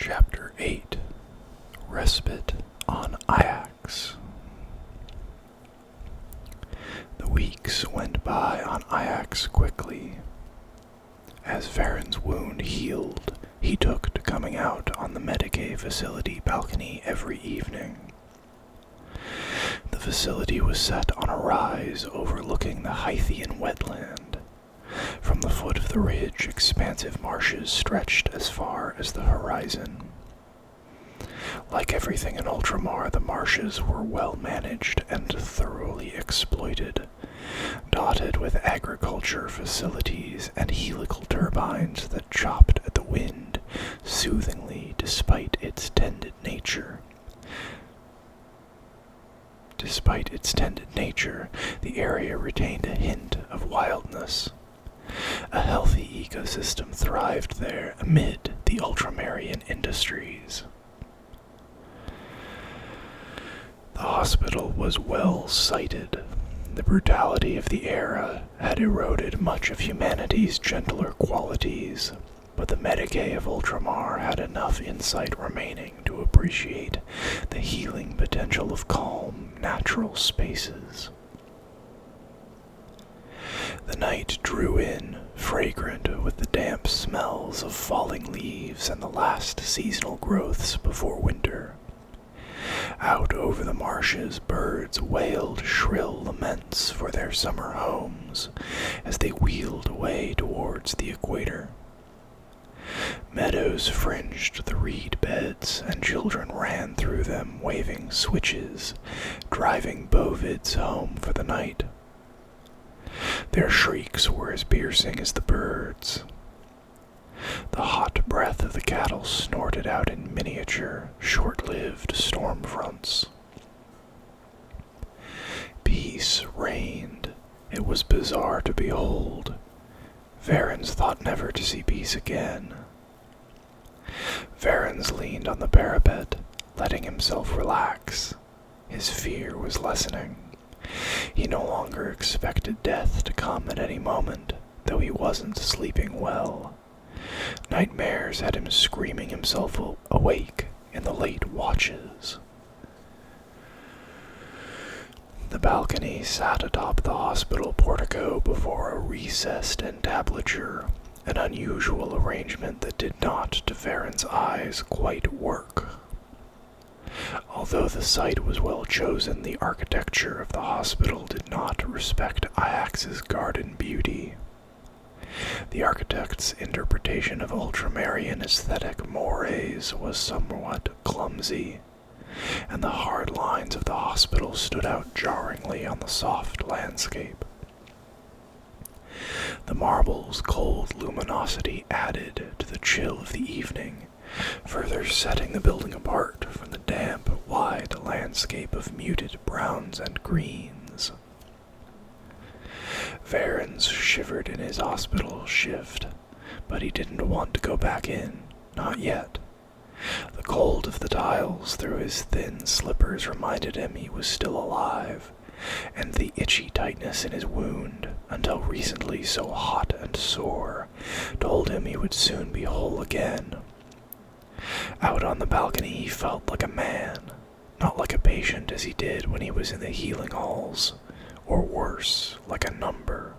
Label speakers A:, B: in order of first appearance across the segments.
A: Chapter 8 Respite on Ajax. The weeks went by on Ajax quickly. As Varen's wound healed, he took to coming out on the Medicae facility balcony every evening. The facility was set on a rise overlooking the Hythian wetland. From the foot of the ridge, expansive marshes stretched as far as the horizon. Like everything in Ultramar, the marshes were well managed and thoroughly exploited, dotted with agriculture facilities and helical turbines that chopped at the wind soothingly despite its tended nature. Despite its tended nature, the area retained a hint of wildness. A healthy ecosystem thrived there amid the Ultramarian industries. The hospital was well sited. The brutality of the era had eroded much of humanity's gentler qualities, but the Medicae of Ultramar had enough insight remaining to appreciate the healing potential of calm, natural spaces. The night drew in, fragrant with the damp smells of falling leaves and the last seasonal growths before winter. Out over the marshes, birds wailed shrill laments for their summer homes as they wheeled away towards the equator. Meadows fringed the reed beds, and children ran through them waving switches, driving bovids home for the night. Their shrieks were as piercing as the birds. The hot breath of the cattle snorted out in miniature, short-lived storm fronts. Peace reigned. It was bizarre to behold. Varens thought never to see peace again. Varens leaned on the parapet, letting himself relax. His fear was lessening. He no longer expected death to come at any moment, though he wasn't sleeping well. Nightmares had him screaming himself awake in the late watches. The balcony sat atop the hospital portico before a recessed entablature, an unusual arrangement that did not, to Varen's eyes, quite work. Although the site was well chosen, the architecture of the hospital did not respect Ajax's garden beauty. The architect's interpretation of Ultramarian aesthetic mores was somewhat clumsy, and the hard lines of the hospital stood out jarringly on the soft landscape. The marble's cold luminosity added to the chill of the evening, further setting the building apart from the damp, wide landscape of muted browns and greens. Varens shivered in his hospital shift, but he didn't want to go back in, not yet. The cold of the tiles through his thin slippers reminded him he was still alive, and the itchy tightness in his wound, until recently so hot and sore, told him he would soon be whole again. Out on the balcony he felt like a man, not like a patient as he did when he was in the healing halls, or worse, like a number.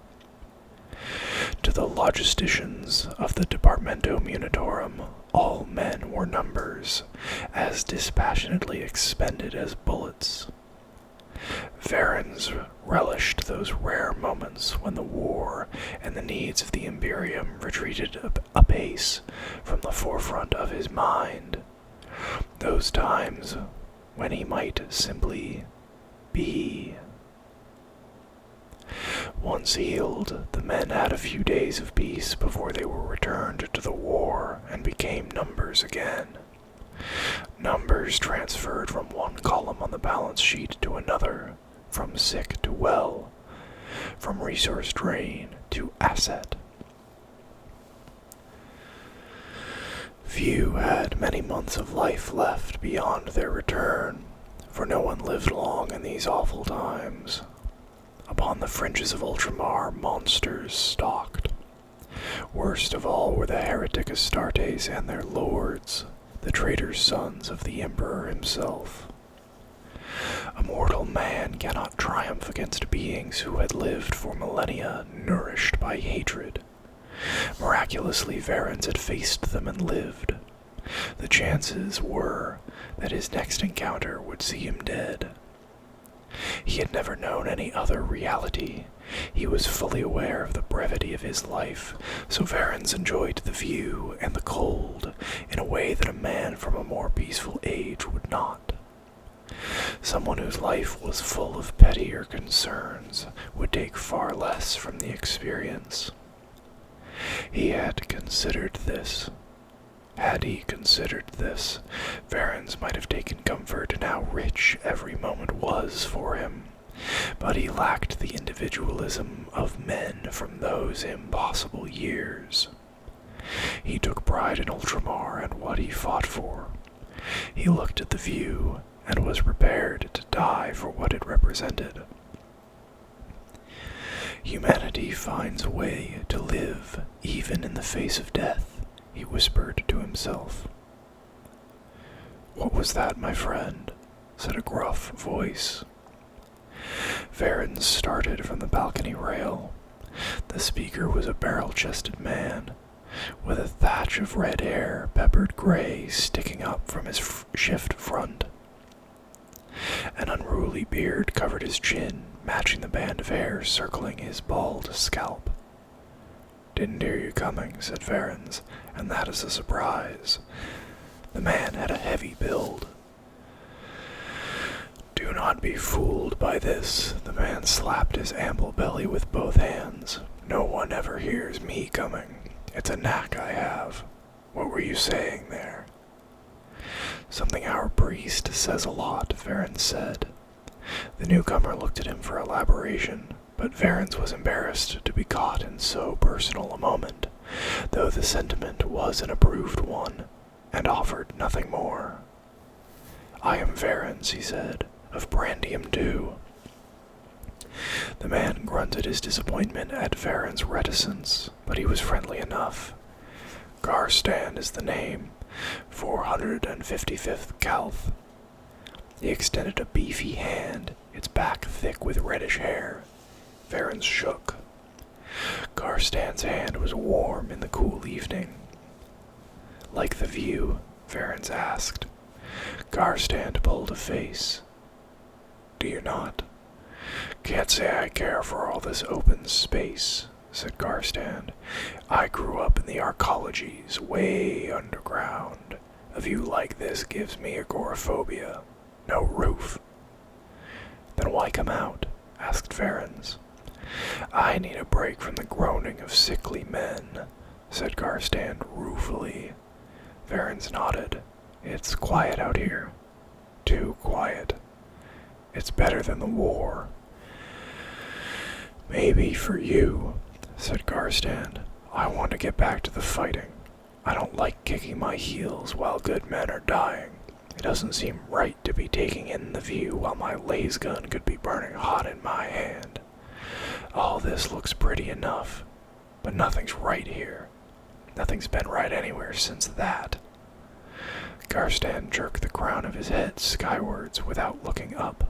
A: To the logisticians of the Departamento Munitorum, all men were numbers, as dispassionately expended as bullets. Varens relished those rare moments when the war and the needs of the Imperium retreated apace from the forefront of his mind. Those times when he might simply be. Once healed, the men had a few days of peace before they were returned to the war and became numbers again. Numbers transferred from one column on the balance sheet to another, from sick to well, from resource drain to asset. Few had many months of life left beyond their return, for no one lived long in these awful times. Upon the fringes of Ultramar, monsters stalked. Worst of all were the heretic Astartes and their lords, the the traitor sons of the Emperor himself. A mortal man cannot triumph against beings who had lived for millennia nourished by hatred. Miraculously, Varens had faced them and lived. The chances were that his next encounter would see him dead. He had never known any other reality. He was fully aware of the brevity of his life, so Varens enjoyed the view and the cold in a way that a man from a more peaceful age would not. Someone whose life was full of pettier concerns would take far less from the experience. He had considered this. Had he considered this, Varens might have taken comfort in how rich every moment was for him, but he lacked the individualism of men from those impossible years. He took pride in Ultramar and what he fought for. He looked at the view and was prepared to die for what it represented. Humanity finds a way to live even in the face of death, he whispered to himself. What was that, my friend? Said a gruff voice. Varens started from the balcony rail. The speaker was a barrel-chested man, with a thatch of red hair, peppered gray, sticking up from his shift front. An unruly beard covered his chin, matching the band of hair circling his bald scalp. Didn't hear you coming, said Varens, and that is a surprise. The man had a heavy build. Do not be fooled by this. The man slapped his ample belly with both hands. No one ever hears me coming. It's a knack I have. What were you saying there? Something our priest says a lot, Varens said. The newcomer looked at him for elaboration, but Varens was embarrassed to be caught in so personal a moment, though the sentiment was an approved one, and offered nothing more. I am Varens, he said, of Brandium II. The man grunted his disappointment at Varens' reticence, but he was friendly enough. Garstan is the name, 455th Calth. He extended a beefy hand, its back thick with reddish hair. Varens shook. Garstan's hand was warm in the cool evening. Like the view? Varens asked. Garstan pulled a face. Do you not? Can't say I care for all this open space, said Garstan. I grew up in the arcologies, way underground. A view like this gives me agoraphobia. No roof. Then why come out? Asked Varens. I need a break from the groaning of sickly men, said Garstan ruefully. Varens nodded. It's quiet out here. Too quiet. It's better than the war. Maybe for you, said Garstan. I want to get back to the fighting. I don't like kicking my heels while good men are dying. It doesn't seem right to be taking in the view while my laser gun could be burning hot in my hand. All this looks pretty enough, but nothing's right here. Nothing's been right anywhere since that. Garstan jerked the crown of his head skywards without looking up.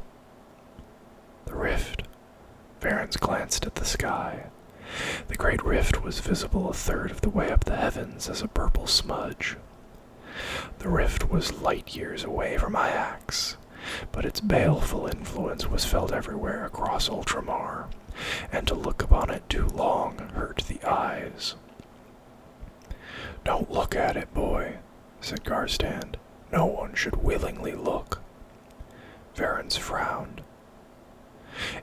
A: The rift. Varens glanced at the sky. The great rift was visible a third of the way up the heavens as a purple smudge. The rift was light years away from Iax, but its baleful influence was felt everywhere across Ultramar, and to look upon it too long hurt the eyes. Don't look at it, boy, said Garstan. No one should willingly look. Varens frowned.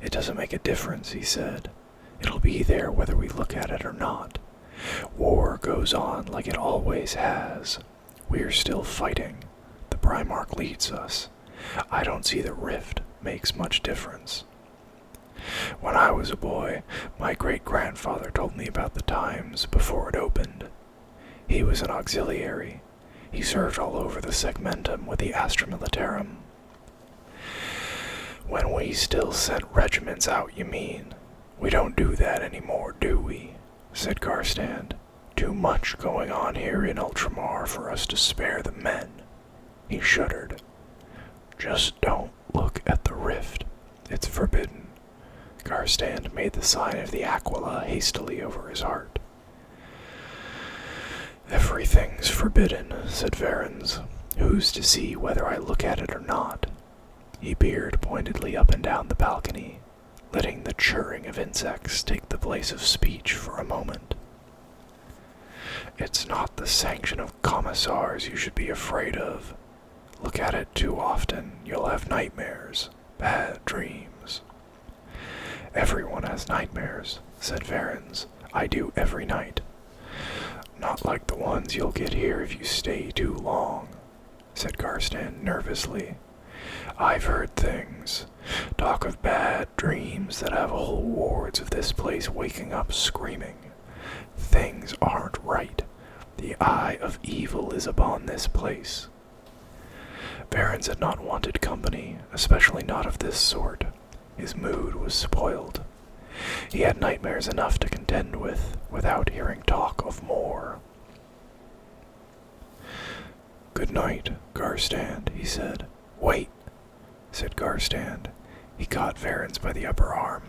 A: It doesn't make a difference, he said. It'll be there whether we look at it or not. War goes on like it always has. We're still fighting. The Primarch leads us. I don't see the rift makes much difference. When I was a boy, my great-grandfather told me about the times before it opened. He was an auxiliary. He served all over the Segmentum with the Astra Militarum. When we still sent regiments out, you mean? We don't do that anymore, do we? Said Garstan. Too much going on here in Ultramar for us to spare the men. He shuddered. Just don't look at the rift. It's forbidden. Garstand made the sign of the Aquila hastily over his heart. Everything's forbidden, said Varens. Who's to see whether I look at it or not? He peered pointedly up and down the balcony, letting the chirring of insects take the place of speech for a moment. It's not the sanction of commissars you should be afraid of. Look at it too often, you'll have nightmares, bad dreams. Everyone has nightmares, said Varens. I do every night. Not like the ones you'll get here if you stay too long, said Garstand nervously. I've heard things. Talk of bad dreams that have whole wards of this place waking up screaming. Things aren't right. The eye of evil is upon this place. Varens had not wanted company, especially not of this sort. His mood was spoiled. He had nightmares enough to contend with, without hearing talk of more. Good night, Garstand, he said. Wait, said Garstand. He caught Varens by the upper arm.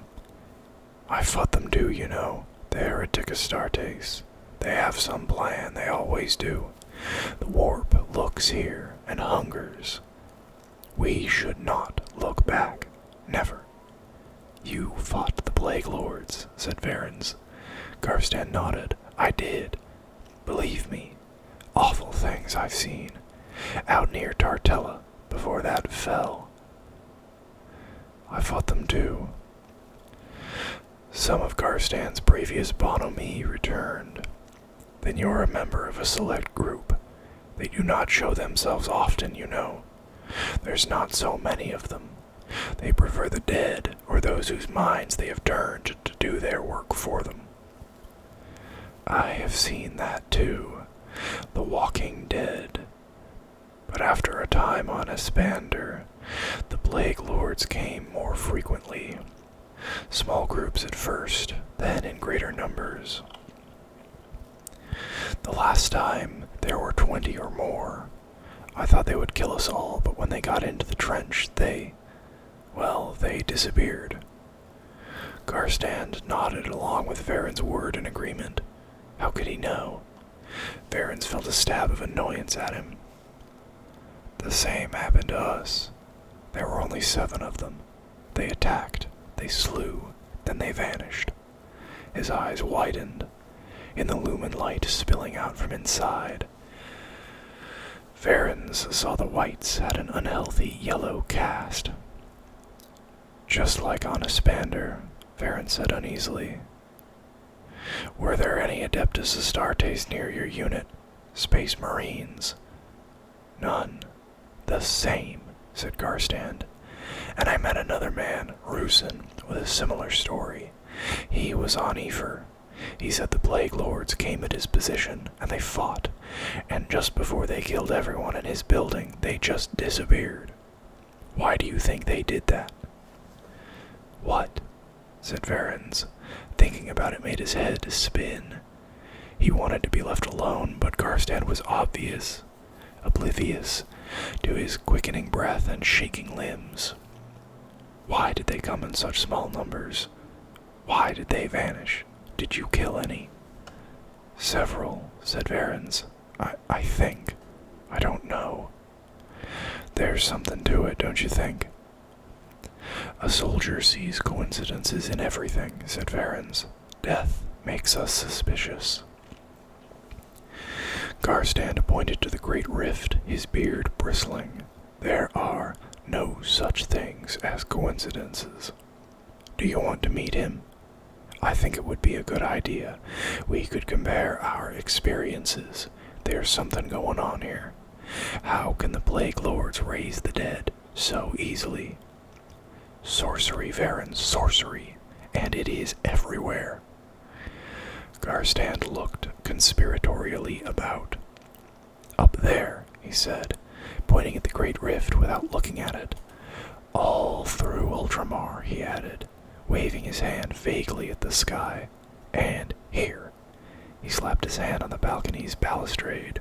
A: I fought them too, you know. They're a Astartes. They have some plan, they always do. The warp looks here and hungers. We should not look back. Never. You fought the Plague Lords, said Varens. Garstand nodded. I did. Believe me, awful things I've seen. Out near Tartella, before that fell. I fought them too. Some of Garstand's previous bonhomie returned. Then you're a member of a select group. They do not show themselves often, you know. There's not so many of them. They prefer the dead, or those whose minds they have turned to do their work for them. I have seen that too, the walking dead. But after a time on Espander, the Plague Lords came more frequently. Small groups at first, then in greater numbers. The last time, there were 20 or more. I thought they would kill us all, but when they got into the trench, they disappeared. Garstand nodded along with Varens' word in agreement. How could he know? Varens felt a stab of annoyance at him. The same happened to us. There were only 7 of them. They attacked, they slew, then they vanished. His eyes widened, in the lumen light spilling out from inside. Varens saw the whites had an unhealthy yellow cast. Just like on Espander, Varens said uneasily. Were there any Adeptus Astartes near your unit? Space Marines? None. The same, said Garstand. And I met another man, Rusin, with a similar story. He was on Aether. He said the Plague Lords came at his position, and they fought, and just before they killed everyone in his building, they just disappeared. Why do you think they did that? What? Said Varens. Thinking about it made his head spin. He wanted to be left alone, but Garstand was oblivious to his quickening breath and shaking limbs. Why did they come in such small numbers? Why did they vanish? Did you kill any? Several, said Varens. I think. I don't know. There's something to it, don't you think? A soldier sees coincidences in everything, said Varens. Death makes us suspicious. Garstand pointed to the great rift, his beard bristling. There are no such things as coincidences. Do you want to meet him? I think it would be a good idea. We could compare our experiences. There's something going on here. How can the Plague Lords raise the dead so easily? Sorcery, Varens, sorcery, and it is everywhere. Garstand looked conspiratorially about. Up there, he said, pointing at the great rift without looking at it. All through Ultramar, he added, waving his hand vaguely at the sky. And here. He slapped his hand on the balcony's balustrade.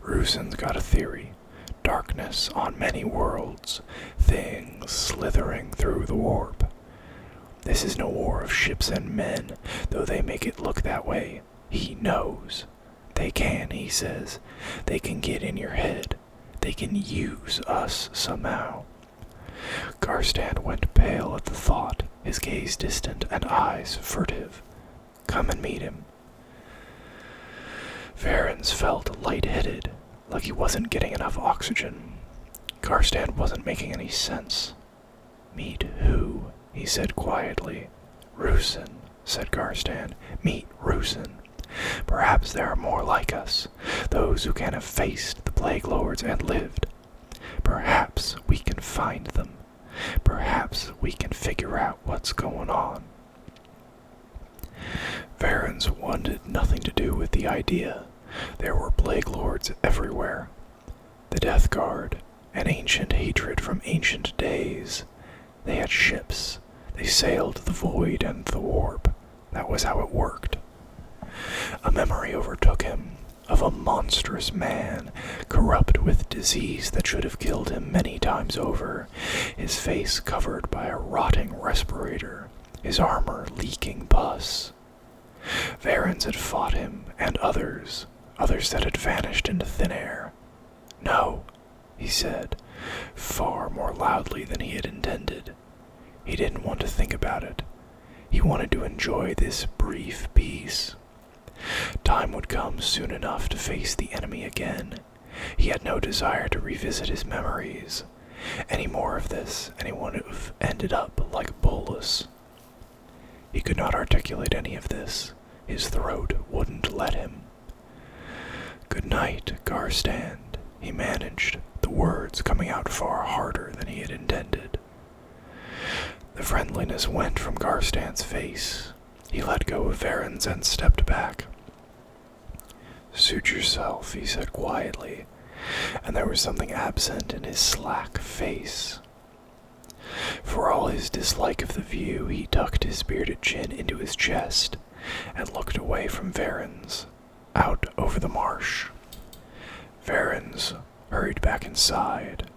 A: Rusin's got a theory. darkness on many worlds, things slithering through the warp. This is no war of ships and men, though they make it look that way. He knows. They can, he says. They can get in your head. They can use us somehow. Garstand went pale at the thought, his gaze distant and eyes furtive. Come and meet him. Varens felt lightheaded, like he wasn't getting enough oxygen. Garstand wasn't making any sense. Meet who? He said quietly. Roosin, said Garstand. Meet Roosin. Perhaps there are more like us, those who can have faced the Plague Lords and lived. Perhaps we can find them. Perhaps we can figure out what's going on. Varens wanted nothing to do with the idea. There were Plague Lords everywhere. The Death Guard, an ancient hatred from ancient days. They had ships. They sailed the void and the warp. That was how it worked. A memory overtook him of a monstrous man, corrupt with disease that should have killed him many times over, his face covered by a rotting respirator, his armor leaking pus. Varens had fought him, and others that had vanished into thin air. No, he said, far more loudly than he had intended. He didn't want to think about it. He wanted to enjoy this brief peace. Time would come soon enough to face the enemy again. He had no desire to revisit his memories. Any more of this, and he would have ended up like a bolus. He could not articulate any of this. His throat wouldn't let him. Good night, Garstand, he managed, the words coming out far harder than he had intended. The friendliness went from Garstand's face. He let go of Varens and stepped back. Suit yourself, he said quietly, and there was something absent in his slack face. For all his dislike of the view, he tucked his bearded chin into his chest and looked away from Varens, out over the marsh. Varens hurried back inside,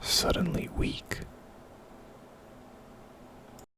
A: suddenly weak